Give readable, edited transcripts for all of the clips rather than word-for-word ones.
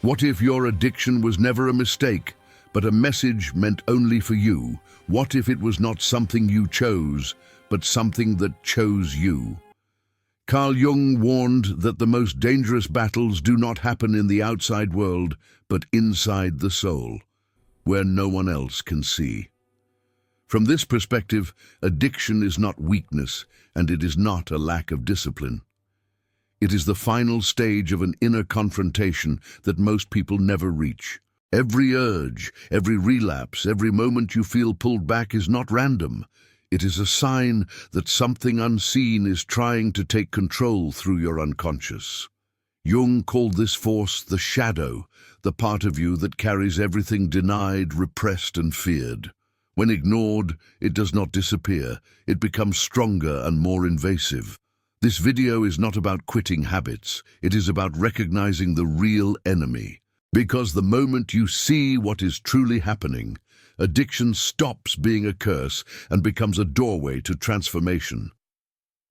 What if your addiction was never a mistake, but a message meant only for you? What if it was not something you chose, but something that chose you? Carl Jung warned that the most dangerous battles do not happen in the outside world, but inside the soul, where no one else can see. From this perspective, addiction is not weakness, and it is not a lack of discipline. It is the final stage of an inner confrontation that most people never reach. Every urge, every relapse, every moment you feel pulled back is not random. It is a sign that something unseen is trying to take control through your unconscious. Jung called this force the shadow, the part of you that carries everything denied, repressed, and feared. When ignored, it does not disappear. It becomes stronger and more invasive. This video is not about quitting habits. It is about recognizing the real enemy. Because the moment you see what is truly happening, addiction stops being a curse and becomes a doorway to transformation.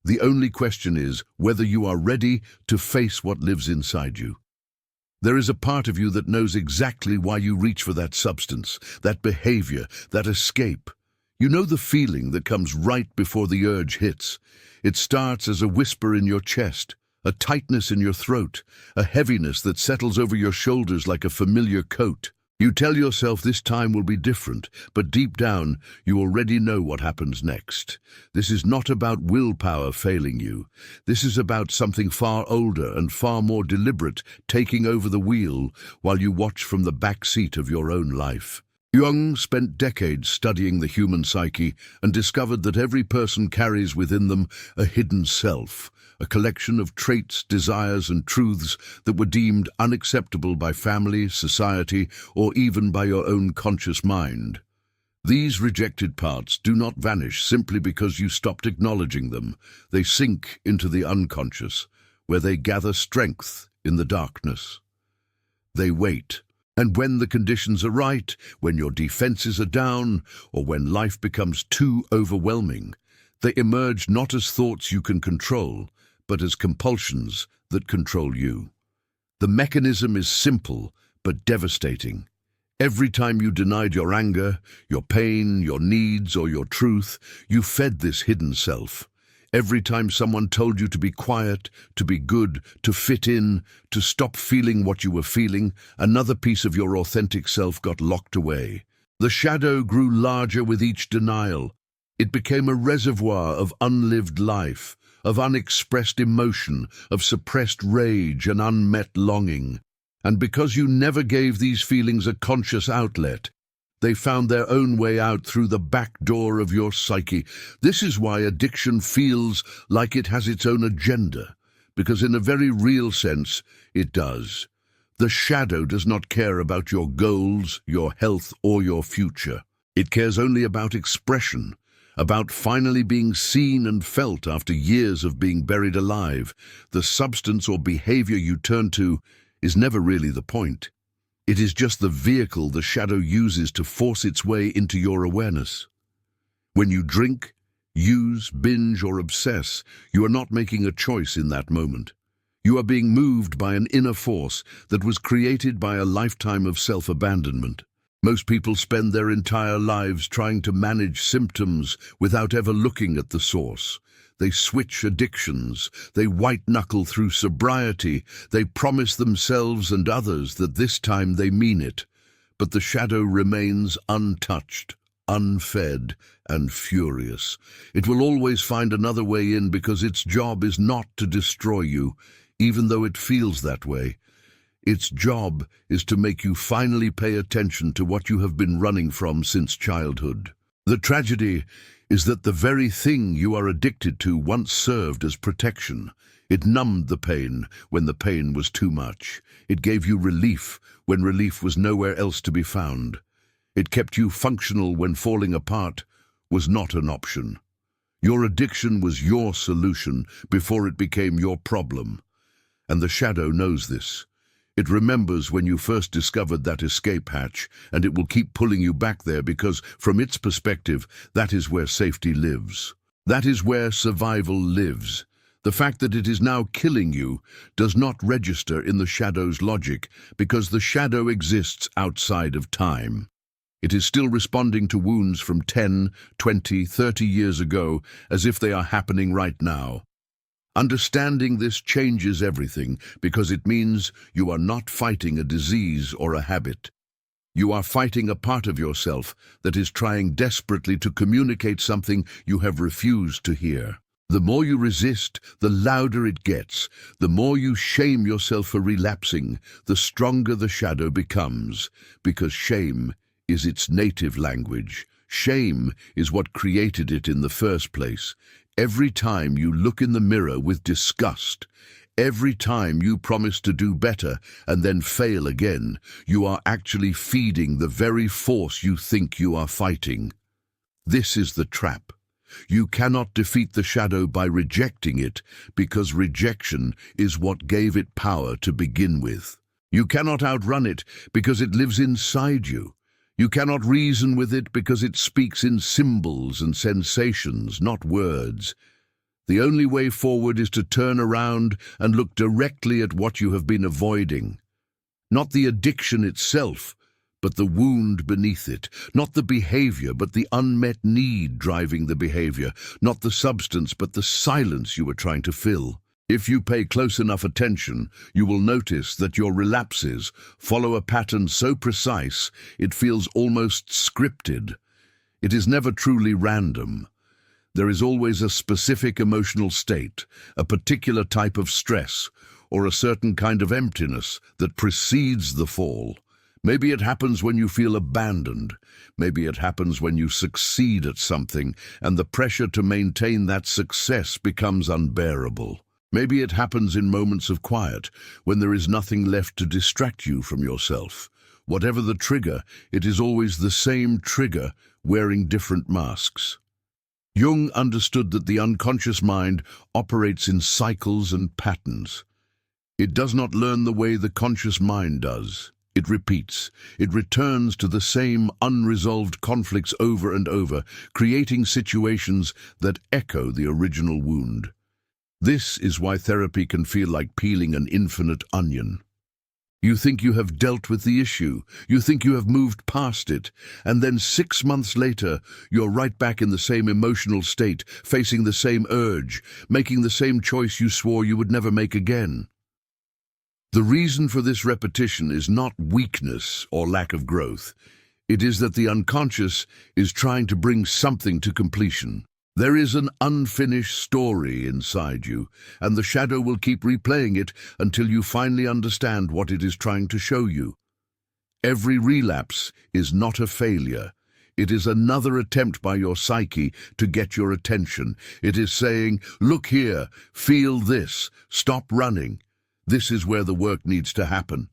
The only question is whether you are ready to face what lives inside you. There is a part of you that knows exactly why you reach for that substance, that behavior, that escape. You know the feeling that comes right before the urge hits. It starts as a whisper in your chest, a tightness in your throat, a heaviness that settles over your shoulders like a familiar coat. You tell yourself this time will be different, but deep down, you already know what happens next. This is not about willpower failing you. This is about something far older and far more deliberate taking over the wheel while you watch from the back seat of your own life. Jung spent decades studying the human psyche and discovered that every person carries within them a hidden self, a collection of traits, desires, and truths that were deemed unacceptable by family, society, or even by your own conscious mind. These rejected parts do not vanish simply because you stopped acknowledging them. They sink into the unconscious, where they gather strength in the darkness. They wait. And when the conditions are right, when your defenses are down, or when life becomes too overwhelming, they emerge not as thoughts you can control, but as compulsions that control you. The mechanism is simple, but devastating. Every time you denied your anger, your pain, your needs, or your truth, you fed this hidden self. Every time someone told you to be quiet, to be good, to fit in, to stop feeling what you were feeling, another piece of your authentic self got locked away. The shadow grew larger with each denial. It became a reservoir of unlived life, of unexpressed emotion, of suppressed rage and unmet longing. And because you never gave these feelings a conscious outlet, they found their own way out through the back door of your psyche. This is why addiction feels like it has its own agenda, because in a very real sense, it does. The shadow does not care about your goals, your health, or your future. It cares only about expression, about finally being seen and felt after years of being buried alive. The substance or behavior you turn to is never really the point. It is just the vehicle the shadow uses to force its way into your awareness. When you drink, use, binge, or obsess, you are not making a choice in that moment. You are being moved by an inner force that was created by a lifetime of self-abandonment. Most people spend their entire lives trying to manage symptoms without ever looking at the source. They switch addictions, they white-knuckle through sobriety, they promise themselves and others that this time they mean it. But the shadow remains untouched, unfed, and furious. It will always find another way in because its job is not to destroy you, even though it feels that way. Its job is to make you finally pay attention to what you have been running from since childhood. The tragedy is that the very thing you are addicted to once served as protection. It numbed the pain when the pain was too much. It gave you relief when relief was nowhere else to be found. It kept you functional when falling apart was not an option. Your addiction was your solution before it became your problem. And the shadow knows this. It remembers when you first discovered that escape hatch, and it will keep pulling you back there because, from its perspective, that is where safety lives. That is where survival lives. The fact that it is now killing you does not register in the shadow's logic because the shadow exists outside of time. It is still responding to wounds from 10, 20, 30 years ago as if they are happening right now. Understanding this changes everything because it means you are not fighting a disease or a habit. You are fighting a part of yourself that is trying desperately to communicate something you have refused to hear. The more you resist, the louder it gets. The more you shame yourself for relapsing, the stronger the shadow becomes, because shame is its native language. Shame is what created it in the first place. Every time you look in the mirror with disgust, every time you promise to do better and then fail again, you are actually feeding the very force you think you are fighting. This is the trap. You cannot defeat the shadow by rejecting it, because rejection is what gave it power to begin with. You cannot outrun it because it lives inside you. You cannot reason with it because it speaks in symbols and sensations, not words. The only way forward is to turn around and look directly at what you have been avoiding. Not the addiction itself, but the wound beneath it. Not the behavior, but the unmet need driving the behavior. Not the substance, but the silence you were trying to fill. If you pay close enough attention, you will notice that your relapses follow a pattern so precise it feels almost scripted. It is never truly random. There is always a specific emotional state, a particular type of stress, or a certain kind of emptiness that precedes the fall. Maybe it happens when you feel abandoned. Maybe it happens when you succeed at something and the pressure to maintain that success becomes unbearable. Maybe it happens in moments of quiet, when there is nothing left to distract you from yourself. Whatever the trigger, it is always the same trigger, wearing different masks. Jung understood that the unconscious mind operates in cycles and patterns. It does not learn the way the conscious mind does. It repeats. It returns to the same unresolved conflicts over and over, creating situations that echo the original wound. This is why therapy can feel like peeling an infinite onion. You think you have dealt with the issue, you think you have moved past it, and then 6 months later, you're right back in the same emotional state, facing the same urge, making the same choice you swore you would never make again. The reason for this repetition is not weakness or lack of growth. It is that the unconscious is trying to bring something to completion. There is an unfinished story inside you, and the shadow will keep replaying it until you finally understand what it is trying to show you. Every relapse is not a failure. It is another attempt by your psyche to get your attention. It is saying, look here, feel this, stop running. This is where the work needs to happen.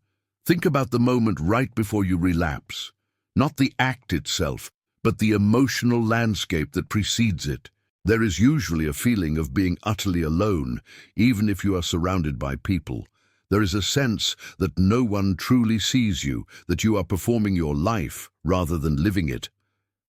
Think about the moment right before you relapse. Not the act itself, but the emotional landscape that precedes it. There is usually a feeling of being utterly alone, even if you are surrounded by people. There is a sense that no one truly sees you, that you are performing your life rather than living it.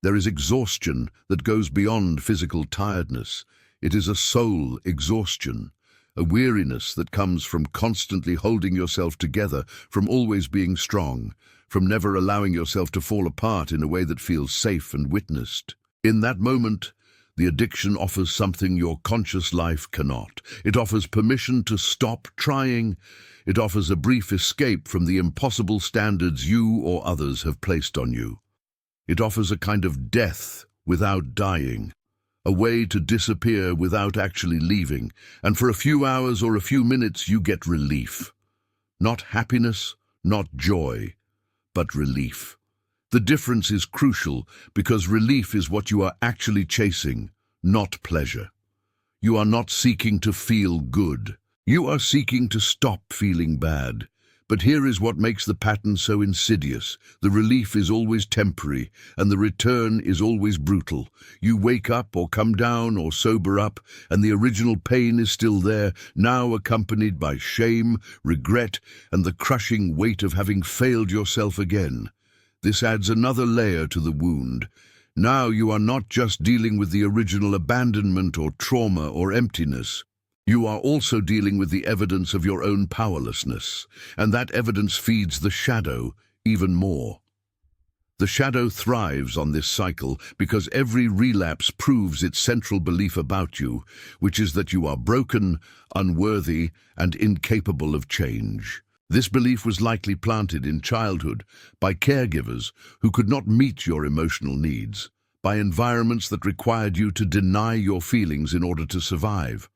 There is exhaustion that goes beyond physical tiredness. It is a soul exhaustion, a weariness that comes from constantly holding yourself together, from always being strong, from never allowing yourself to fall apart in a way that feels safe and witnessed. In that moment, the addiction offers something your conscious life cannot. It offers permission to stop trying. It offers a brief escape from the impossible standards you or others have placed on you. It offers a kind of death without dying, a way to disappear without actually leaving, and for a few hours or a few minutes you get relief. Not happiness, not joy, but relief. The difference is crucial because relief is what you are actually chasing, not pleasure. You are not seeking to feel good. You are seeking to stop feeling bad. But here is what makes the pattern so insidious. The relief is always temporary, and the return is always brutal. You wake up or come down or sober up, and the original pain is still there, now accompanied by shame, regret, and the crushing weight of having failed yourself again. This adds another layer to the wound. Now you are not just dealing with the original abandonment or trauma or emptiness. You are also dealing with the evidence of your own powerlessness, and that evidence feeds the shadow even more. The shadow thrives on this cycle because every relapse proves its central belief about you, which is that you are broken, unworthy, and incapable of change. This belief was likely planted in childhood by caregivers who could not meet your emotional needs, by environments that required you to deny your feelings in order to survive,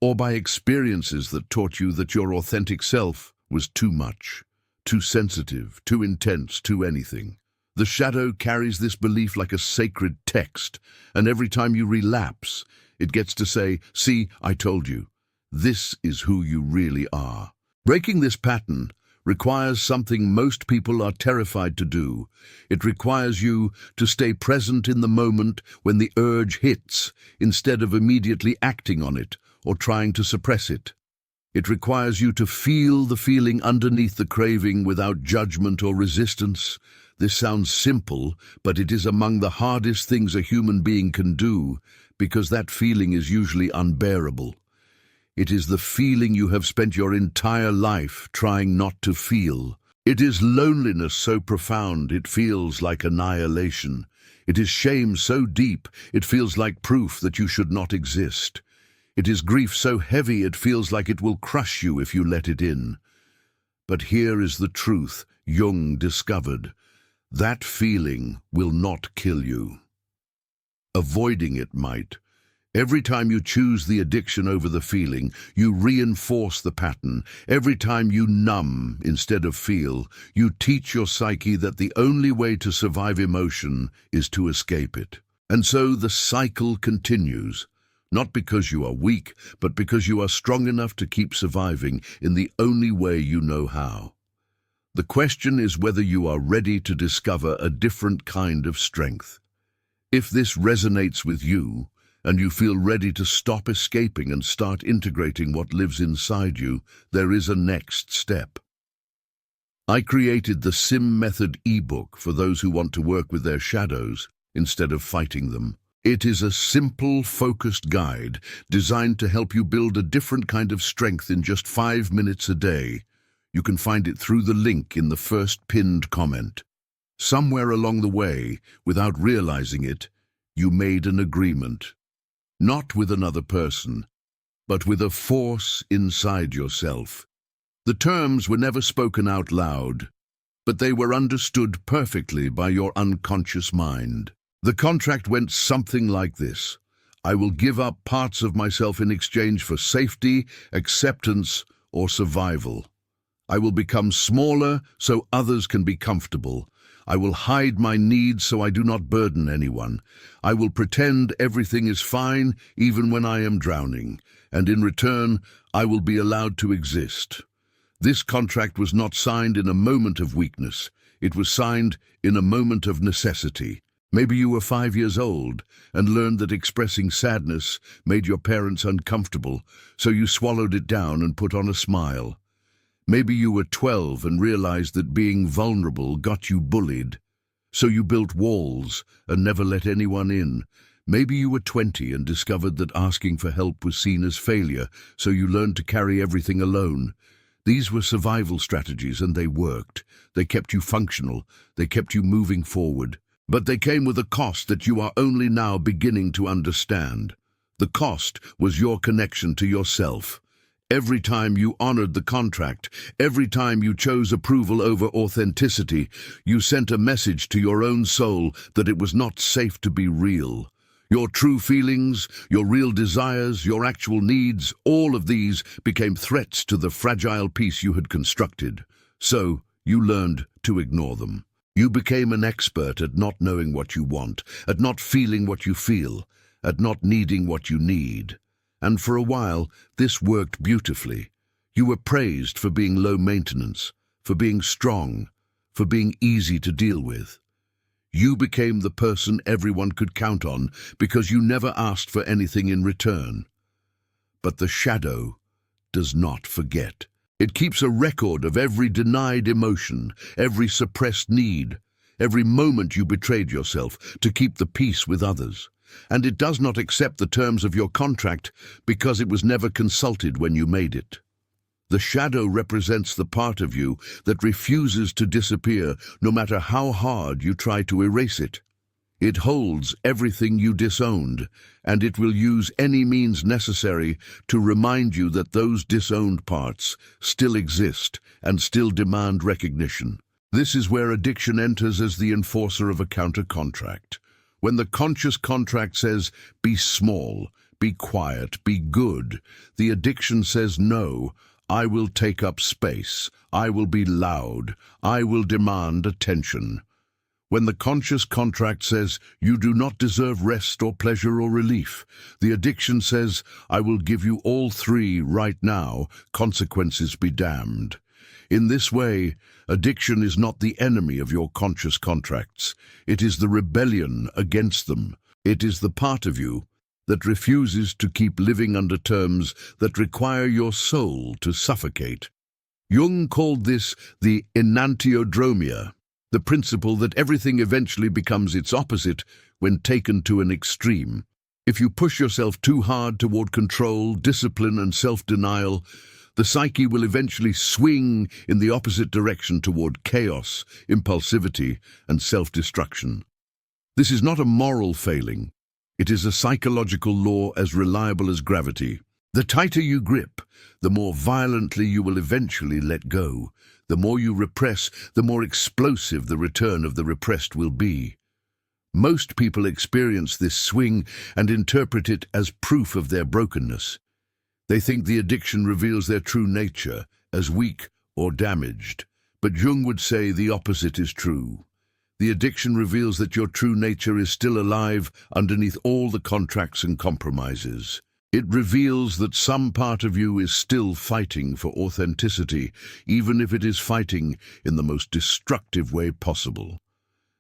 or by experiences that taught you that your authentic self was too much, too sensitive, too intense, too anything. The shadow carries this belief like a sacred text, and every time you relapse, it gets to say, "See, I told you. This is who you really are." Breaking this pattern requires something most people are terrified to do. It requires you to stay present in the moment when the urge hits, instead of immediately acting on it or trying to suppress it. It requires you to feel the feeling underneath the craving without judgment or resistance. This sounds simple, but it is among the hardest things a human being can do, because that feeling is usually unbearable. It is the feeling you have spent your entire life trying not to feel. It is loneliness so profound it feels like annihilation. It is shame so deep it feels like proof that you should not exist. It is grief so heavy it feels like it will crush you if you let it in. But here is the truth Jung discovered. That feeling will not kill you. Avoiding it might. Every time you choose the addiction over the feeling, you reinforce the pattern. Every time you numb instead of feel, you teach your psyche that the only way to survive emotion is to escape it. And so the cycle continues, not because you are weak, but because you are strong enough to keep surviving in the only way you know how. The question is whether you are ready to discover a different kind of strength. If this resonates with you, and you feel ready to stop escaping and start integrating what lives inside you, there is a next step. I created the SIM Method ebook for those who want to work with their shadows instead of fighting them. It is a simple, focused guide designed to help you build a different kind of strength in just 5 minutes a day. You can find it through the link in the first pinned comment. Somewhere along the way, without realizing it, you made an agreement. Not with another person, but with a force inside yourself. The terms were never spoken out loud, but they were understood perfectly by your unconscious mind. The contract went something like this. I will give up parts of myself in exchange for safety, acceptance, or survival. I will become smaller so others can be comfortable. I will hide my needs so I do not burden anyone. I will pretend everything is fine even when I am drowning, and in return, I will be allowed to exist. This contract was not signed in a moment of weakness. It was signed in a moment of necessity. Maybe you were 5 years old and learned that expressing sadness made your parents uncomfortable, so you swallowed it down and put on a smile. Maybe you were 12 and realized that being vulnerable got you bullied, so you built walls and never let anyone in. Maybe you were 20 and discovered that asking for help was seen as failure, so you learned to carry everything alone. These were survival strategies and they worked. They kept you functional, they kept you moving forward. But they came with a cost that you are only now beginning to understand. The cost was your connection to yourself. Every time you honored the contract, every time you chose approval over authenticity, you sent a message to your own soul that it was not safe to be real. Your true feelings, your real desires, your actual needs, all of these became threats to the fragile peace you had constructed. So you learned to ignore them. You became an expert at not knowing what you want, at not feeling what you feel, at not needing what you need. And for a while, this worked beautifully. You were praised for being low maintenance, for being strong, for being easy to deal with. You became the person everyone could count on because you never asked for anything in return. But the shadow does not forget. It keeps a record of every denied emotion, every suppressed need, every moment you betrayed yourself to keep the peace with others. and it does not accept the terms of your contract because it was never consulted when you made it. The shadow represents the part of you that refuses to disappear no matter how hard you try to erase it. It holds everything you disowned, and it will use any means necessary to remind you that those disowned parts still exist and still demand recognition. This is where addiction enters as the enforcer of a counter-contract. When the conscious contract says, be small, be quiet, be good, the addiction says, no, I will take up space, I will be loud, I will demand attention. When the conscious contract says, you do not deserve rest or pleasure or relief, the addiction says, I will give you all three right now, consequences be damned. In this way, addiction is not the enemy of your conscious contracts. It is the rebellion against them. It is the part of you that refuses to keep living under terms that require your soul to suffocate. Jung called this the enantiodromia, the principle that everything eventually becomes its opposite when taken to an extreme. If you push yourself too hard toward control, discipline, and self-denial, the psyche will eventually swing in the opposite direction toward chaos, impulsivity, and self-destruction. This is not a moral failing. It is a psychological law as reliable as gravity. The tighter you grip, the more violently you will eventually let go. The more you repress, the more explosive the return of the repressed will be. Most people experience this swing and interpret it as proof of their brokenness. They think the addiction reveals their true nature as weak or damaged. But Jung would say the opposite is true. The addiction reveals that your true nature is still alive underneath all the contracts and compromises. It reveals that some part of you is still fighting for authenticity, even if it is fighting in the most destructive way possible.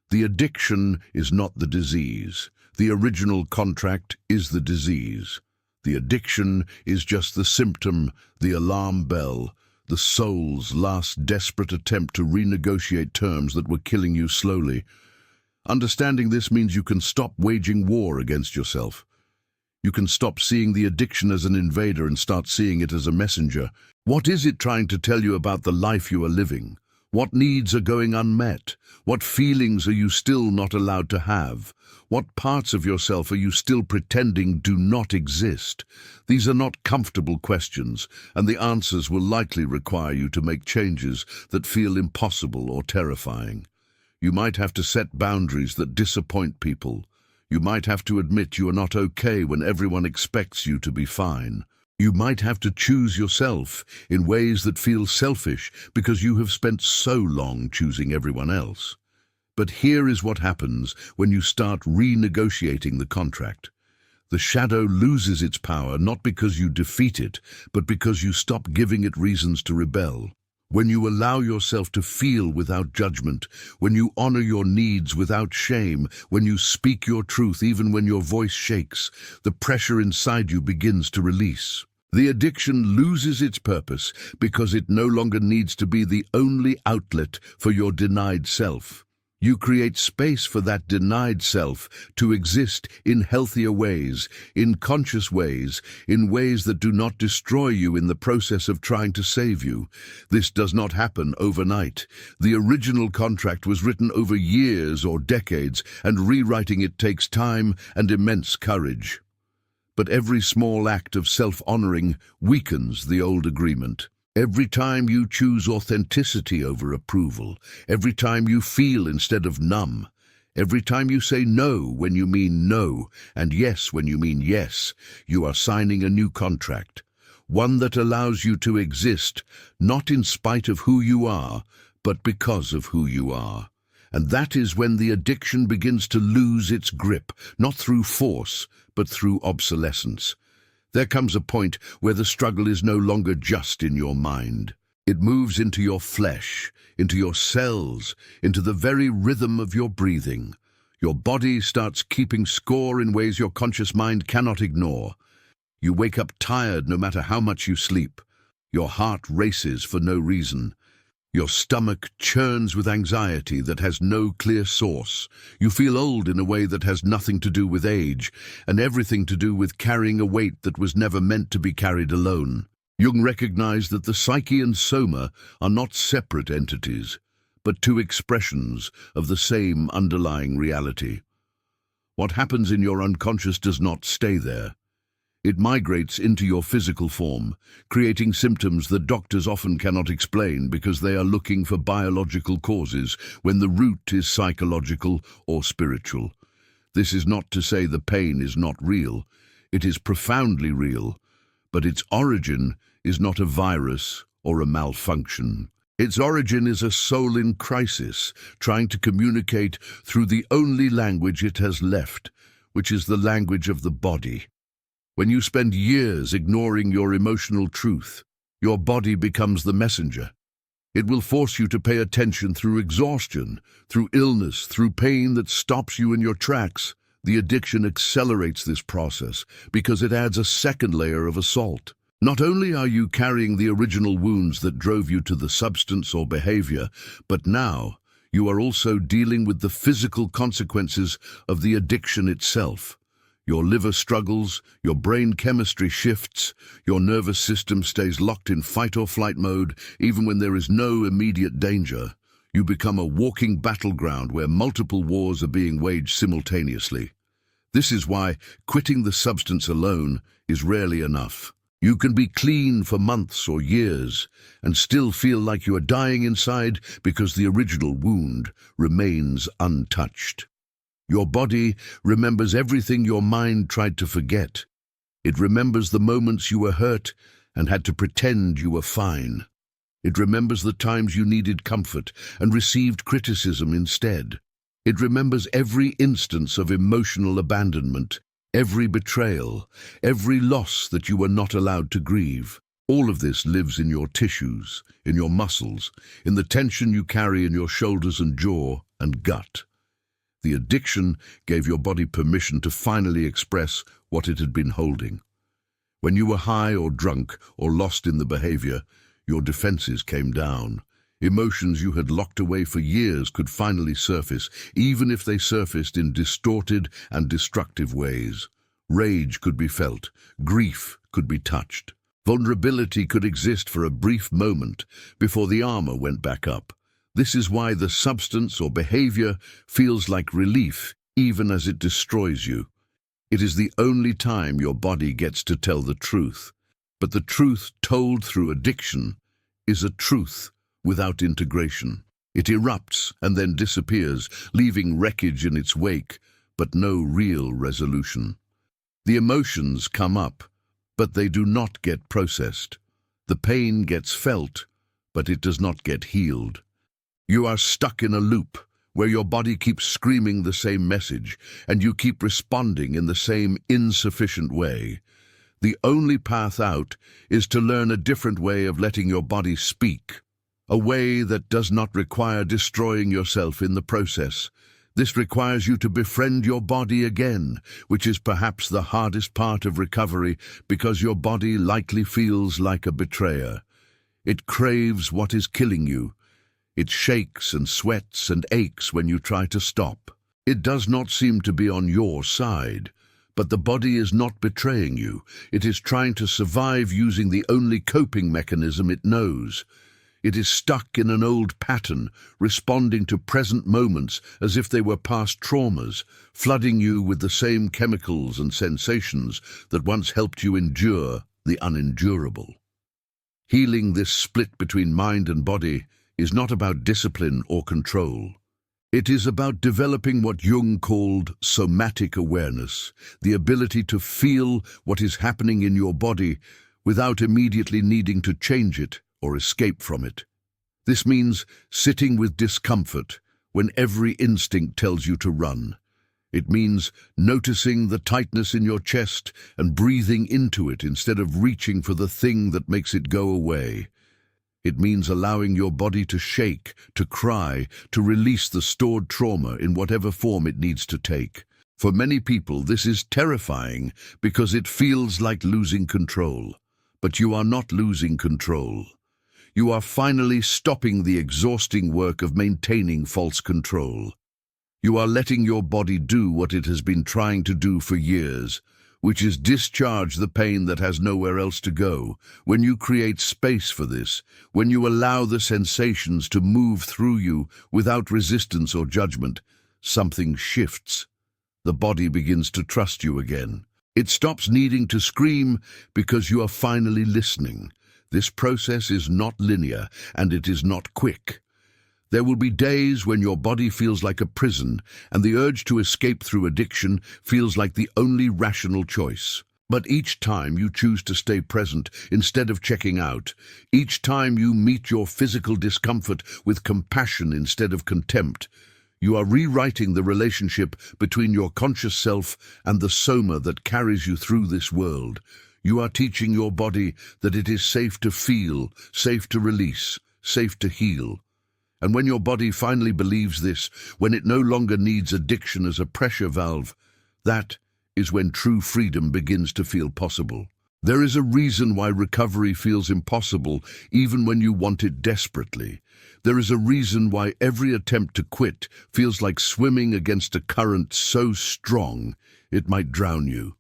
The addiction is not the disease. The original contract is the disease. The addiction is just the symptom, the alarm bell, the soul's last desperate attempt to renegotiate terms that were killing you slowly. Understanding this means you can stop waging war against yourself. You can stop seeing the addiction as an invader and start seeing it as a messenger. What is it trying to tell you about the life you are living? What needs are going unmet? What feelings are you still not allowed to have? What parts of yourself are you still pretending do not exist? These are not comfortable questions, and the answers will likely require you to make changes that feel impossible or terrifying. You might have to set boundaries that disappoint people. You might have to admit you are not okay when everyone expects you to be fine. You might have to choose yourself in ways that feel selfish because you have spent so long choosing everyone else. But here is what happens when you start renegotiating the contract. The shadow loses its power not because you defeat it, but because you stop giving it reasons to rebel. When you allow yourself to feel without judgment, when you honor your needs without shame, when you speak your truth even when your voice shakes, the pressure inside you begins to release. The addiction loses its purpose because it no longer needs to be the only outlet for your denied self. You create space for that denied self to exist in healthier ways, in conscious ways, in ways that do not destroy you in the process of trying to save you. This does not happen overnight. The original contract was written over years or decades, and rewriting it takes time and immense courage. But every small act of self-honoring weakens the old agreement. Every time you choose authenticity over approval, every time you feel instead of numb, every time you say no when you mean no, and yes when you mean yes, you are signing a new contract, one that allows you to exist, not in spite of who you are, but because of who you are. And that is when the addiction begins to lose its grip, not through force, but through obsolescence. There comes a point where the struggle is no longer just in your mind. It moves into your flesh, into your cells, into the very rhythm of your breathing. Your body starts keeping score in ways your conscious mind cannot ignore. You wake up tired no matter how much you sleep. Your heart races for no reason. Your stomach churns with anxiety that has no clear source. You feel old in a way that has nothing to do with age, and everything to do with carrying a weight that was never meant to be carried alone. Jung recognized that the psyche and soma are not separate entities, but two expressions of the same underlying reality. What happens in your unconscious does not stay there. It migrates into your physical form, creating symptoms that doctors often cannot explain because they are looking for biological causes when the root is psychological or spiritual. This is not to say the pain is not real. It is profoundly real, but its origin is not a virus or a malfunction. Its origin is a soul in crisis, trying to communicate through the only language it has left, which is the language of the body. When you spend years ignoring your emotional truth, your body becomes the messenger. It will force you to pay attention through exhaustion, through illness, through pain that stops you in your tracks. The addiction accelerates this process because it adds a second layer of assault. Not only are you carrying the original wounds that drove you to the substance or behavior, but now you are also dealing with the physical consequences of the addiction itself. Your liver struggles, your brain chemistry shifts, your nervous system stays locked in fight or flight mode even when there is no immediate danger. You become a walking battleground where multiple wars are being waged simultaneously. This is why quitting the substance alone is rarely enough. You can be clean for months or years and still feel like you are dying inside because the original wound remains untouched. Your body remembers everything your mind tried to forget. It remembers the moments you were hurt and had to pretend you were fine. It remembers the times you needed comfort and received criticism instead. It remembers every instance of emotional abandonment, every betrayal, every loss that you were not allowed to grieve. All of this lives in your tissues, in your muscles, in the tension you carry in your shoulders and jaw and gut. The addiction gave your body permission to finally express what it had been holding. When you were high or drunk or lost in the behavior, your defenses came down. Emotions you had locked away for years could finally surface, even if they surfaced in distorted and destructive ways. Rage could be felt, grief could be touched. Vulnerability could exist for a brief moment before the armor went back up. This is why the substance or behavior feels like relief, even as it destroys you. It is the only time your body gets to tell the truth. But the truth told through addiction is a truth without integration. It erupts and then disappears, leaving wreckage in its wake, but no real resolution. The emotions come up, but they do not get processed. The pain gets felt, but it does not get healed. You are stuck in a loop where your body keeps screaming the same message and you keep responding in the same insufficient way. The only path out is to learn a different way of letting your body speak, a way that does not require destroying yourself in the process. This requires you to befriend your body again, which is perhaps the hardest part of recovery because your body likely feels like a betrayer. It craves what is killing you. It shakes and sweats and aches when you try to stop. It does not seem to be on your side, but the body is not betraying you. It is trying to survive using the only coping mechanism it knows. It is stuck in an old pattern, responding to present moments as if they were past traumas, flooding you with the same chemicals and sensations that once helped you endure the unendurable. Healing this split between mind and body is not about discipline or control. It is about developing what Jung called somatic awareness, the ability to feel what is happening in your body without immediately needing to change it or escape from it. This means sitting with discomfort when every instinct tells you to run. It means noticing the tightness in your chest and breathing into it instead of reaching for the thing that makes it go away. It means allowing your body to shake, to cry, to release the stored trauma in whatever form it needs to take. For many people, this is terrifying because it feels like losing control. But you are not losing control. You are finally stopping the exhausting work of maintaining false control. You are letting your body do what it has been trying to do for years, which is discharge the pain that has nowhere else to go. When you create space for this, when you allow the sensations to move through you without resistance or judgment, something shifts. The body begins to trust you again. It stops needing to scream because you are finally listening. This process is not linear, and it is not quick. There will be days when your body feels like a prison, and the urge to escape through addiction feels like the only rational choice. But each time you choose to stay present instead of checking out, each time you meet your physical discomfort with compassion instead of contempt, you are rewriting the relationship between your conscious self and the soma that carries you through this world. You are teaching your body that it is safe to feel, safe to release, safe to heal. And when your body finally believes this, when it no longer needs addiction as a pressure valve, that is when true freedom begins to feel possible. There is a reason why recovery feels impossible even when you want it desperately. There is a reason why every attempt to quit feels like swimming against a current so strong it might drown you.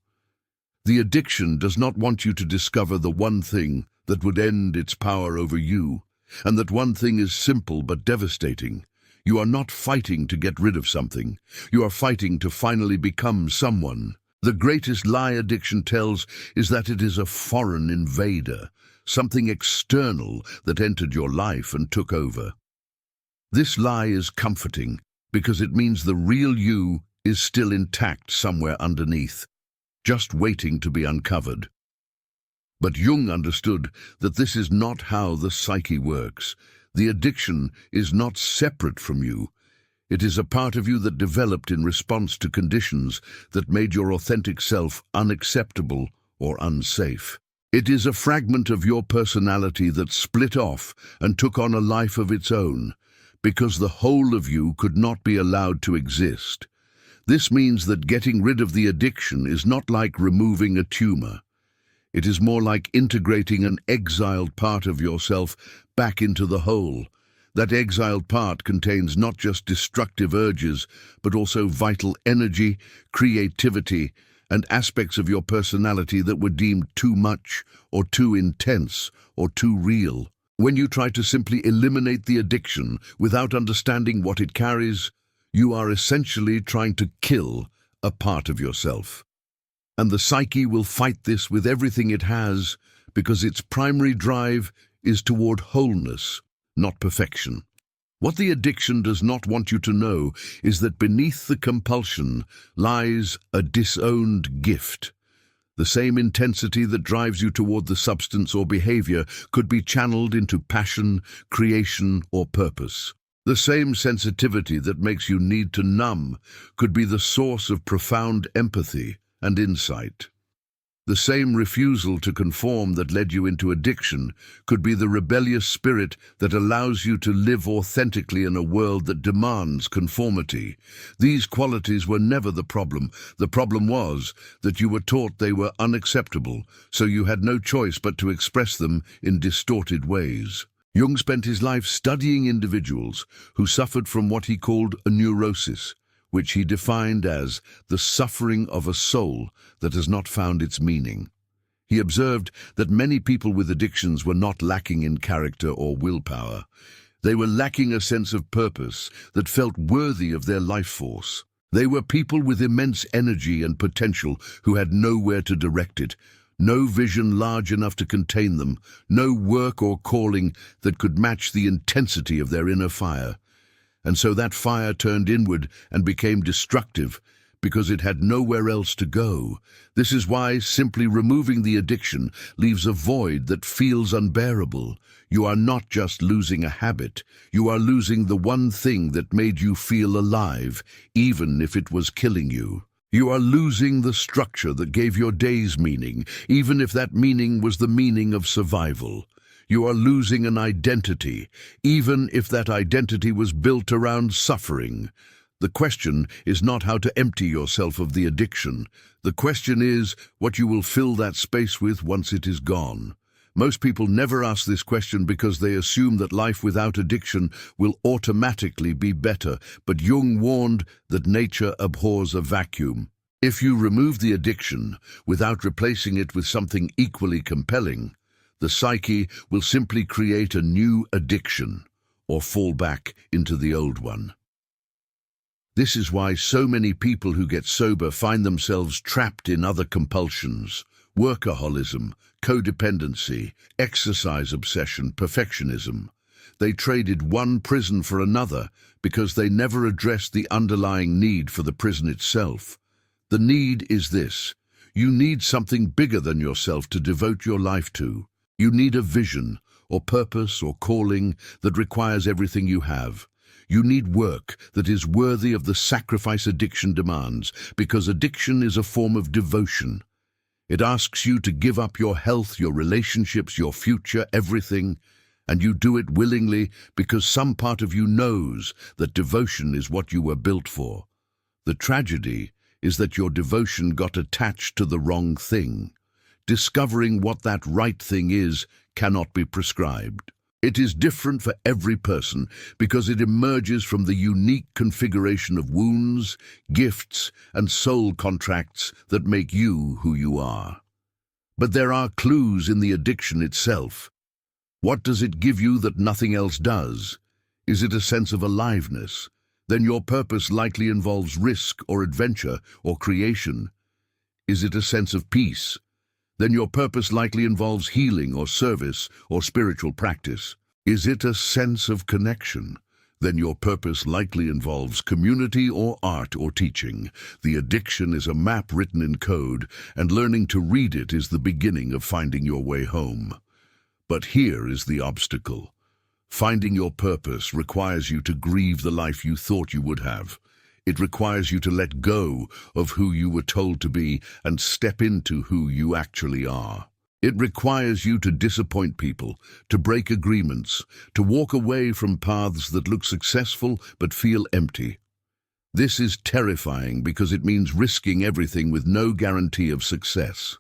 The addiction does not want you to discover the one thing that would end its power over you. And that one thing is simple but devastating. You are not fighting to get rid of something. You are fighting to finally become someone. The greatest lie addiction tells is that it is a foreign invader, something external that entered your life and took over. This lie is comforting because it means the real you is still intact somewhere underneath, just waiting to be uncovered. But Jung understood that this is not how the psyche works. The addiction is not separate from you. It is a part of you that developed in response to conditions that made your authentic self unacceptable or unsafe. It is a fragment of your personality that split off and took on a life of its own, because the whole of you could not be allowed to exist. This means that getting rid of the addiction is not like removing a tumor. It is more like integrating an exiled part of yourself back into the whole. That exiled part contains not just destructive urges, but also vital energy, creativity, and aspects of your personality that were deemed too much, or too intense, or too real. When you try to simply eliminate the addiction without understanding what it carries, you are essentially trying to kill a part of yourself. And the psyche will fight this with everything it has because its primary drive is toward wholeness, not perfection. What the addiction does not want you to know is that beneath the compulsion lies a disowned gift. The same intensity that drives you toward the substance or behavior could be channeled into passion, creation, or purpose. The same sensitivity that makes you need to numb could be the source of profound empathy and insight. The same refusal to conform that led you into addiction could be the rebellious spirit that allows you to live authentically in a world that demands conformity. These qualities were never the problem. The problem was that you were taught they were unacceptable, so you had no choice but to express them in distorted ways. Jung spent his life studying individuals who suffered from what he called a neurosis, which he defined as the suffering of a soul that has not found its meaning. He observed that many people with addictions were not lacking in character or willpower. They were lacking a sense of purpose that felt worthy of their life force. They were people with immense energy and potential who had nowhere to direct it, no vision large enough to contain them, no work or calling that could match the intensity of their inner fire. And so that fire turned inward and became destructive because it had nowhere else to go. This is why simply removing the addiction leaves a void that feels unbearable. You are not just losing a habit, you are losing the one thing that made you feel alive, even if it was killing you. You are losing the structure that gave your days meaning, even if that meaning was the meaning of survival. You are losing an identity, even if that identity was built around suffering. The question is not how to empty yourself of the addiction. The question is what you will fill that space with once it is gone. Most people never ask this question because they assume that life without addiction will automatically be better, but Jung warned that nature abhors a vacuum. If you remove the addiction without replacing it with something equally compelling, the psyche will simply create a new addiction or fall back into the old one. This is why so many people who get sober find themselves trapped in other compulsions: workaholism, codependency, exercise obsession, perfectionism. They traded one prison for another because they never addressed the underlying need for the prison itself. The need is this: you need something bigger than yourself to devote your life to. You need a vision, or purpose, or calling that requires everything you have. You need work that is worthy of the sacrifice addiction demands, because addiction is a form of devotion. It asks you to give up your health, your relationships, your future, everything, and you do it willingly because some part of you knows that devotion is what you were built for. The tragedy is that your devotion got attached to the wrong thing. Discovering what that right thing is cannot be prescribed. It is different for every person because it emerges from the unique configuration of wounds, gifts, and soul contracts that make you who you are. But there are clues in the addiction itself. What does it give you that nothing else does? Is it a sense of aliveness? Then your purpose likely involves risk or adventure or creation. Is it a sense of peace? Then your purpose likely involves healing or service or spiritual practice. Is it a sense of connection? Then your purpose likely involves community or art or teaching. The addiction is a map written in code, and learning to read it is the beginning of finding your way home. But here is the obstacle. Finding your purpose requires you to grieve the life you thought you would have. It requires you to let go of who you were told to be and step into who you actually are. It requires you to disappoint people, to break agreements, to walk away from paths that look successful but feel empty. This is terrifying because it means risking everything with no guarantee of success.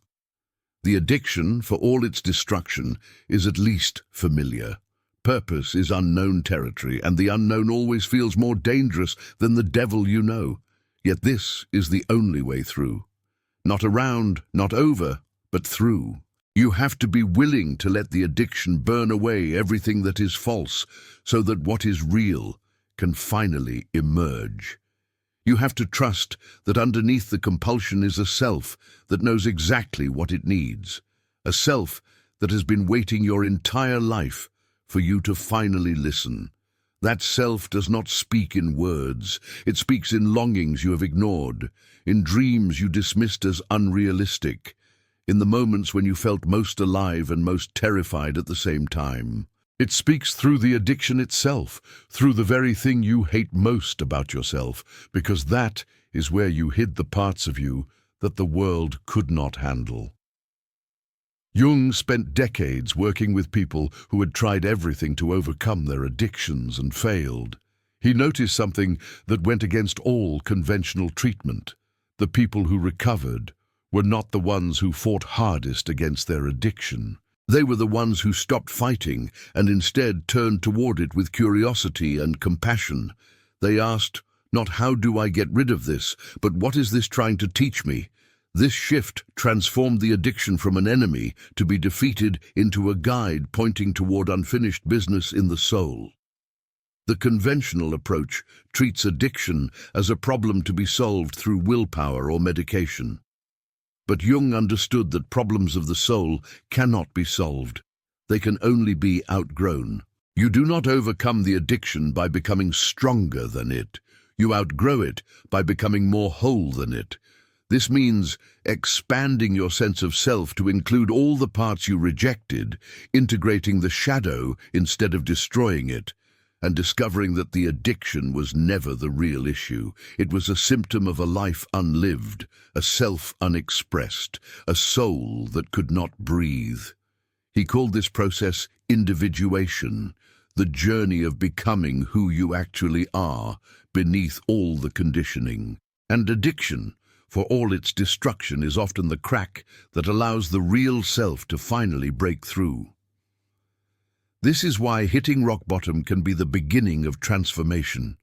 The addiction, for all its destruction, is at least familiar. Purpose is unknown territory, and the unknown always feels more dangerous than the devil you know. Yet this is the only way through. Not around, not over, but through. You have to be willing to let the addiction burn away everything that is false, so that what is real can finally emerge. You have to trust that underneath the compulsion is a self that knows exactly what it needs. A self that has been waiting your entire life for you to finally listen. That self does not speak in words. It speaks in longings you have ignored, in dreams you dismissed as unrealistic, in the moments when you felt most alive and most terrified at the same time. It speaks through the addiction itself, through the very thing you hate most about yourself, because that is where you hid the parts of you that the world could not handle. Jung spent decades working with people who had tried everything to overcome their addictions and failed. He noticed something that went against all conventional treatment. The people who recovered were not the ones who fought hardest against their addiction. They were the ones who stopped fighting and instead turned toward it with curiosity and compassion. They asked, not how do I get rid of this, but what is this trying to teach me? This shift transformed the addiction from an enemy to be defeated into a guide pointing toward unfinished business in the soul. The conventional approach treats addiction as a problem to be solved through willpower or medication. But Jung understood that problems of the soul cannot be solved. They can only be outgrown. You do not overcome the addiction by becoming stronger than it. You outgrow it by becoming more whole than it. This means expanding your sense of self to include all the parts you rejected, integrating the shadow instead of destroying it, and discovering that the addiction was never the real issue. It was a symptom of a life unlived, a self unexpressed, a soul that could not breathe. He called this process individuation, the journey of becoming who you actually are beneath all the conditioning. And addiction, for all its destruction is often the crack that allows the real self to finally break through. This is why hitting rock bottom can be the beginning of transformation.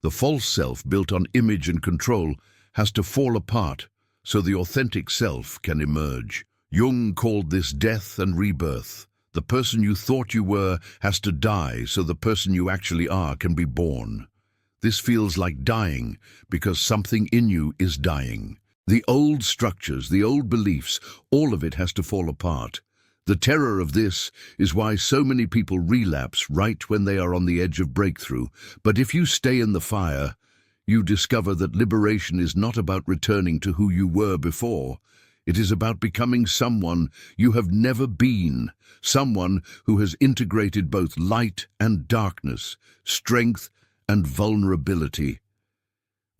The false self, built on image and control, has to fall apart so the authentic self can emerge. Jung called this death and rebirth. The person you thought you were has to die so the person you actually are can be born. This feels like dying because something in you is dying. The old structures, the old beliefs, all of it has to fall apart. The terror of this is why so many people relapse right when they are on the edge of breakthrough. But if you stay in the fire, you discover that liberation is not about returning to who you were before. It is about becoming someone you have never been, someone who has integrated both light and darkness, strength and vulnerability.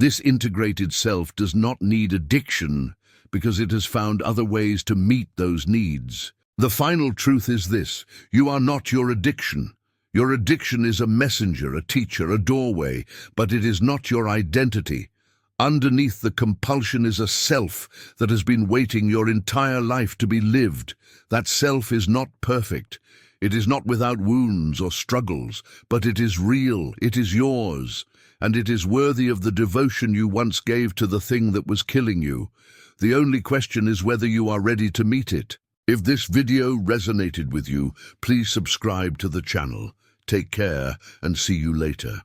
This integrated self does not need addiction because it has found other ways to meet those needs. The final truth is this: you are not your addiction. Your addiction is a messenger, a teacher, a doorway, but it is not your identity. Underneath the compulsion is a self that has been waiting your entire life to be lived. That self is not perfect. It is not without wounds or struggles, but it is real, it is yours, and it is worthy of the devotion you once gave to the thing that was killing you. The only question is whether you are ready to meet it. If this video resonated with you, please subscribe to the channel. Take care and see you later.